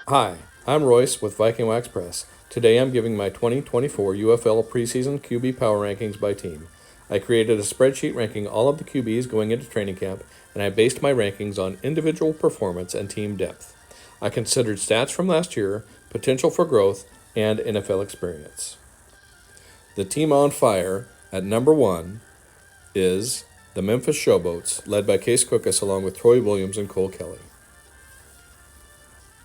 Hi, I'm Royce with Viking Wax Press. Today I'm giving my 2024 UFL Preseason QB Power Rankings by team. I created a spreadsheet ranking all of the QBs going into training camp, and I based my rankings on individual performance and team depth. I considered stats from last year, potential for growth, and NFL experience. The team on fire at number 1 is the Memphis Showboats, led by Case Cookus along with Troy Williams and Cole Kelly.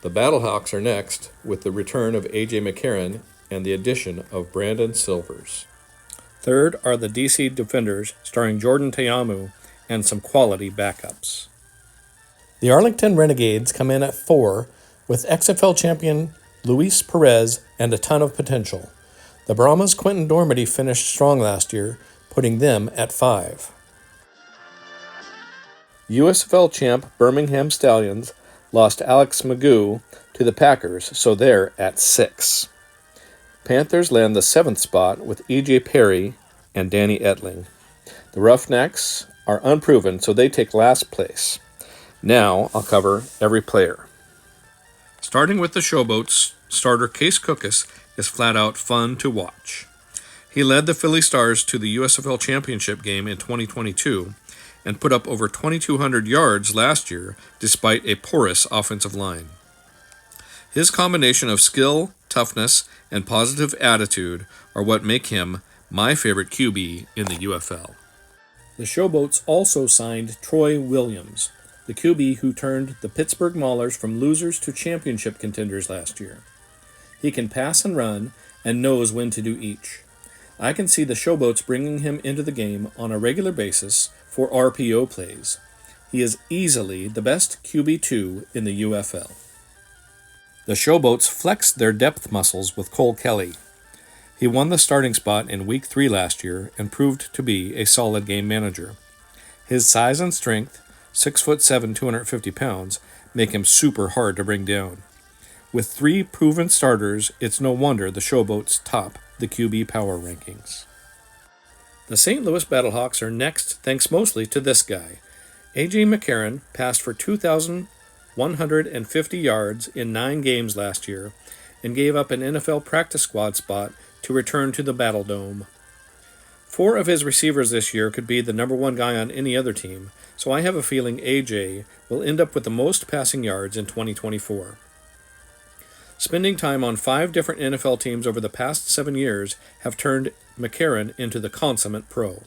The Battlehawks are next, with the return of A.J. McCarron and the addition of Brandon Silvers. Third are the DC Defenders, starring Jordan Teamu and some quality backups. The Arlington Renegades come in at 4, with XFL champion Luis Perez and a ton of potential. The Brahmas Quentin Dormady finished strong last year, putting them at 5. USFL champ Birmingham Stallions lost Alex Magoo to the Packers, so they're at 6. Panthers land the 7th spot with E.J. Perry and Danny Etling. The Roughnecks are unproven, so they take last place. Now I'll cover every player. Starting with the Showboats, starter Case Cookus is flat out fun to watch. He led the Philly Stars to the USFL Championship game in 2022 and put up over 2,200 yards last year despite a porous offensive line. His combination of skill, toughness, and positive attitude are what make him my favorite QB in the UFL. The Showboats also signed Troy Williams, the QB who turned the Pittsburgh Maulers from losers to championship contenders last year. He can pass and run and knows when to do each. I can see the Showboats bringing him into the game on a regular basis for RPO plays. He is easily the best QB2 in the UFL. The Showboats flexed their depth muscles with Cole Kelly. He won the starting spot in Week 3 last year and proved to be a solid game manager. His size and strength, 6'7", 250 pounds, make him super hard to bring down. With 3 proven starters, it's no wonder the Showboats top the QB power rankings. The St. Louis Battlehawks are next thanks mostly to this guy. A.J. McCarron passed for 2,150 yards in 9 games last year and gave up an NFL practice squad spot to return to the Battle Dome. 4 of his receivers this year could be the number 1 guy on any other team, so I have a feeling A.J. will end up with the most passing yards in 2024. Spending time on 5 different NFL teams over the past 7 years have turned McCarron into the consummate pro.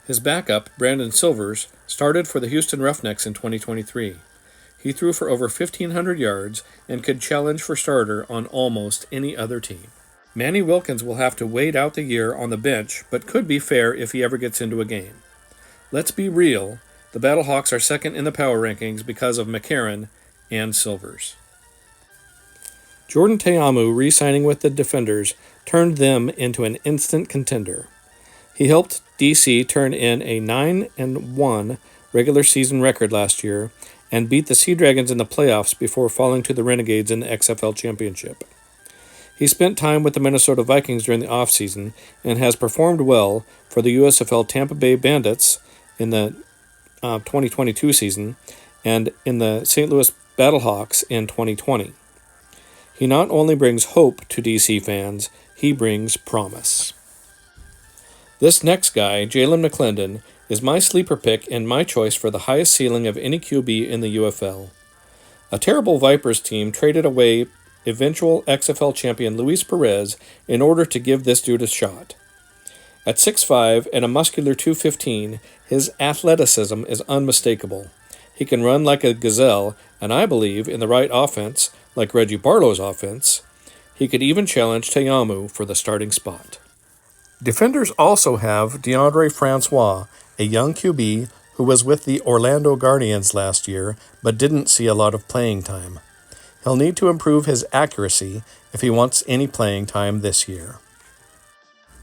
His backup, Brandon Silvers, started for the Houston Roughnecks in 2023. He threw for over 1,500 yards and could challenge for starter on almost any other team. Manny Wilkins will have to wait out the year on the bench, but could be fair if he ever gets into a game. Let's be real, the Battlehawks are second in the power rankings because of McCarron and Silvers. Jordan Teamu re-signing with the Defenders turned them into an instant contender. He helped DC turn in a 9-1 regular season record last year and beat the Sea Dragons in the playoffs before falling to the Renegades in the XFL Championship. He spent time with the Minnesota Vikings during the offseason and has performed well for the USFL Tampa Bay Bandits in the 2022 season and in the St. Louis Battlehawks in 2020. He not only brings hope to DC fans, he brings promise. This next guy, Jalen McClendon, is my sleeper pick and my choice for the highest ceiling of any QB in the UFL. A terrible Vipers team traded away eventual XFL champion Luis Perez in order to give this dude a shot. At 6'5" and a muscular 215, his athleticism is unmistakable. He can run like a gazelle, and I believe in the right offense, like Reggie Barlow's offense, he could even challenge Teamu for the starting spot. Defenders also have DeAndre Francois, a young QB who was with the Orlando Guardians last year but didn't see a lot of playing time. He'll need to improve his accuracy if he wants any playing time this year.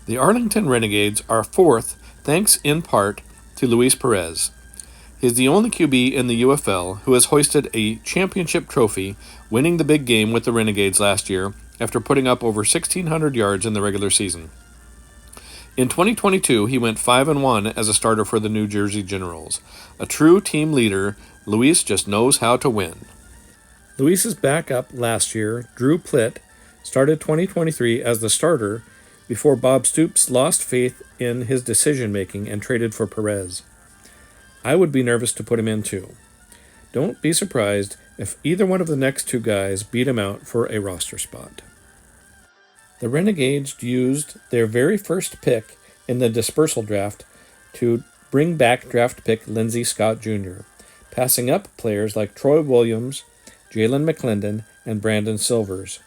The Arlington Renegades are 4th thanks in part to Luis Perez. He is the only QB in the UFL who has hoisted a championship trophy, winning the big game with the Renegades last year after putting up over 1,600 yards in the regular season. In 2022, he went 5-1 as a starter for the New Jersey Generals. A true team leader, Luis just knows how to win. Luis's backup last year, Drew Plitt, started 2023 as the starter before Bob Stoops lost faith in his decision-making and traded for Perez. I would be nervous to put him in too. Don't be surprised if either one of the next two guys beat him out for a roster spot. The Renegades used their very first pick in the dispersal draft to bring back draft pick Lindsey Scott Jr., passing up players like Troy Williams, Jalen McClendon, and Brandon Silvers.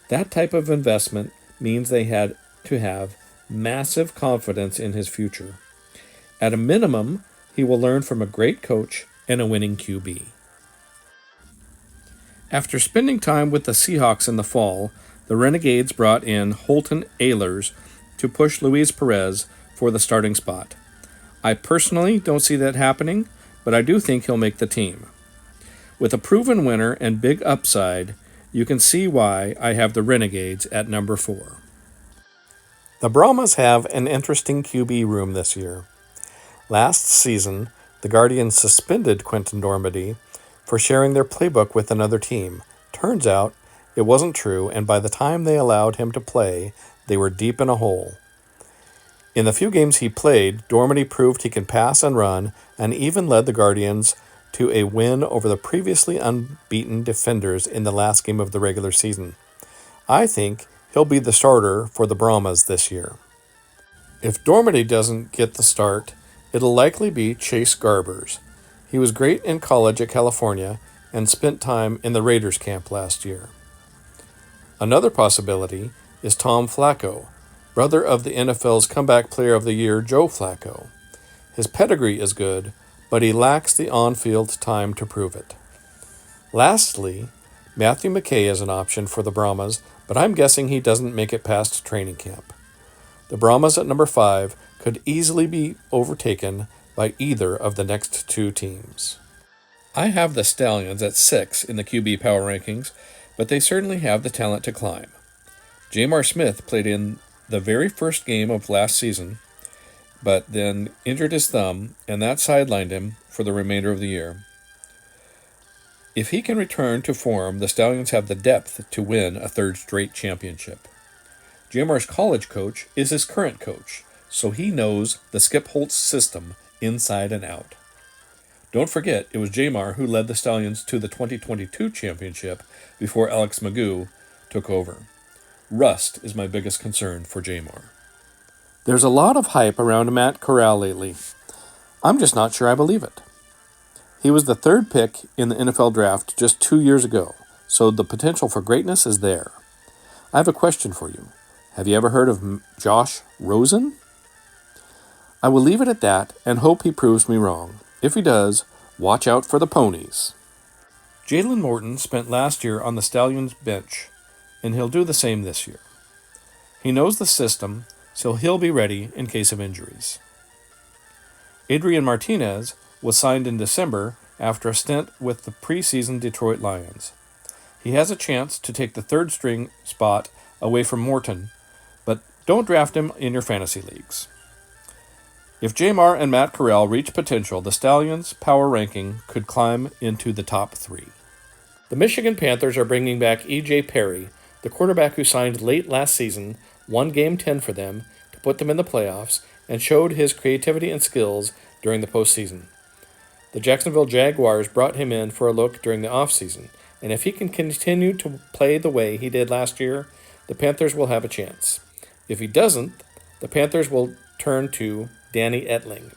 That type of investment means they had to have massive confidence in his future. At a minimum, he will learn from a great coach and a winning QB. After spending time with the Seahawks in the fall, the Renegades brought in Holton Ahlers to push Luis Perez for the starting spot. I personally don't see that happening, but I do think he'll make the team. With a proven winner and big upside, you can see why I have the Renegades at number 4. The Brahmas have an interesting QB room this year. Last season, the Guardians suspended Quentin Dormady for sharing their playbook with another team. Turns out, it wasn't true, and by the time they allowed him to play, they were deep in a hole. In the few games he played, Dormady proved he can pass and run, and even led the Guardians to a win over the previously unbeaten Defenders in the last game of the regular season. I think he'll be the starter for the Brahmas this year. If Dormady doesn't get the start, it'll likely be Chase Garbers. He was great in college at California and spent time in the Raiders camp last year. Another possibility is Tom Flacco, brother of the NFL's Comeback Player of the Year, Joe Flacco. His pedigree is good, but he lacks the on-field time to prove it. Lastly, Matthew McKay is an option for the Brahmas, but I'm guessing he doesn't make it past training camp. The Brahmas at number 5 could easily be overtaken by either of the next two teams. I have the Stallions at 6 in the QB power rankings, but they certainly have the talent to climb. Jamar Smith played in the very first game of last season, but then injured his thumb, and that sidelined him for the remainder of the year. If he can return to form, the Stallions have the depth to win a third straight championship. Jamar's college coach is his current coach, so he knows the Skip Holtz system inside and out. Don't forget, it was Jamar who led the Stallions to the 2022 championship before Alex Magoo took over. Rust is my biggest concern for Jamar. There's a lot of hype around Matt Corral lately. I'm just not sure I believe it. He was the 3rd pick in the NFL draft just 2 years ago, so the potential for greatness is there. I have a question for you. Have you ever heard of Josh Rosen? I will leave it at that and hope he proves me wrong. If he does, watch out for the ponies. Jalen Morton spent last year on the Stallions bench, and he'll do the same this year. He knows the system, so he'll be ready in case of injuries. Adrian Martinez was signed in December after a stint with the preseason Detroit Lions. He has a chance to take the 3rd string spot away from Morton, but don't draft him in your fantasy leagues. If Jamar and Matt Corral reach potential, the Stallions' power ranking could climb into the top 3. The Michigan Panthers are bringing back E.J. Perry, the quarterback who signed late last season, won Game 10 for them to put them in the playoffs, and showed his creativity and skills during the postseason. The Jacksonville Jaguars brought him in for a look during the offseason, and if he can continue to play the way he did last year, the Panthers will have a chance. If he doesn't, the Panthers will turn to Danny Etling.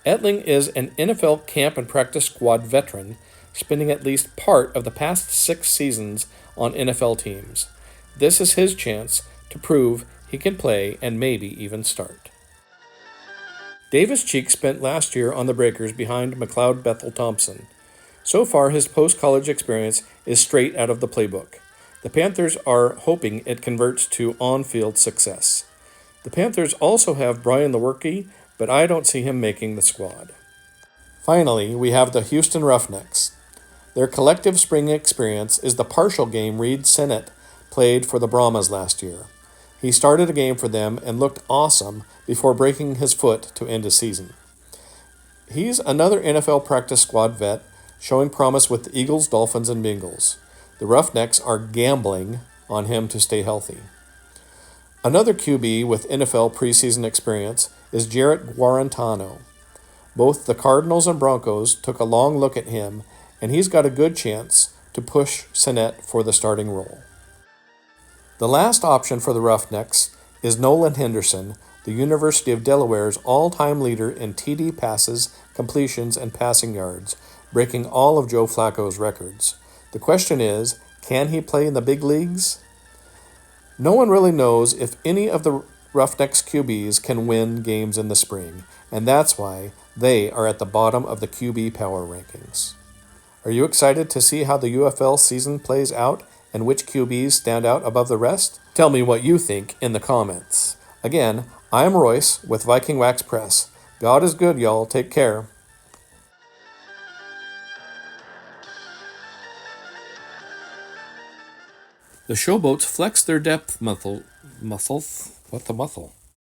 Etling is an NFL camp and practice squad veteran, spending at least part of the past 6 seasons on NFL teams. This is his chance to prove he can play and maybe even start. Davis Cheek spent last year on the Breakers behind McLeod Bethel Thompson. So far, his post-college experience is straight out of the playbook. The Panthers are hoping it converts to on-field success. The Panthers also have Brian Lewerke, but I don't see him making the squad. Finally, we have the Houston Roughnecks. Their collective spring experience is the partial game Reed Sinnett played for the Brahmas last year. He started a game for them and looked awesome before breaking his foot to end his season. He's another NFL practice squad vet, showing promise with the Eagles, Dolphins, and Bengals. The Roughnecks are gambling on him to stay healthy. Another QB with NFL preseason experience is Jarrett Guarantano. Both the Cardinals and Broncos took a long look at him, and he's got a good chance to push Sinnett for the starting role. The last option for the Roughnecks is Nolan Henderson, the University of Delaware's all-time leader in TD passes, completions, and passing yards, breaking all of Joe Flacco's records. The question is, can he play in the big leagues? No one really knows if any of the Roughnecks QBs can win games in the spring, and that's why they are at the bottom of the QB power rankings. Are you excited to see how the UFL season plays out and which QBs stand out above the rest? Tell me what you think in the comments. Again, I'm Royce with Viking Wax Press. God is good, y'all. Take care. The Showboats flex their depth muscle. What the muscle?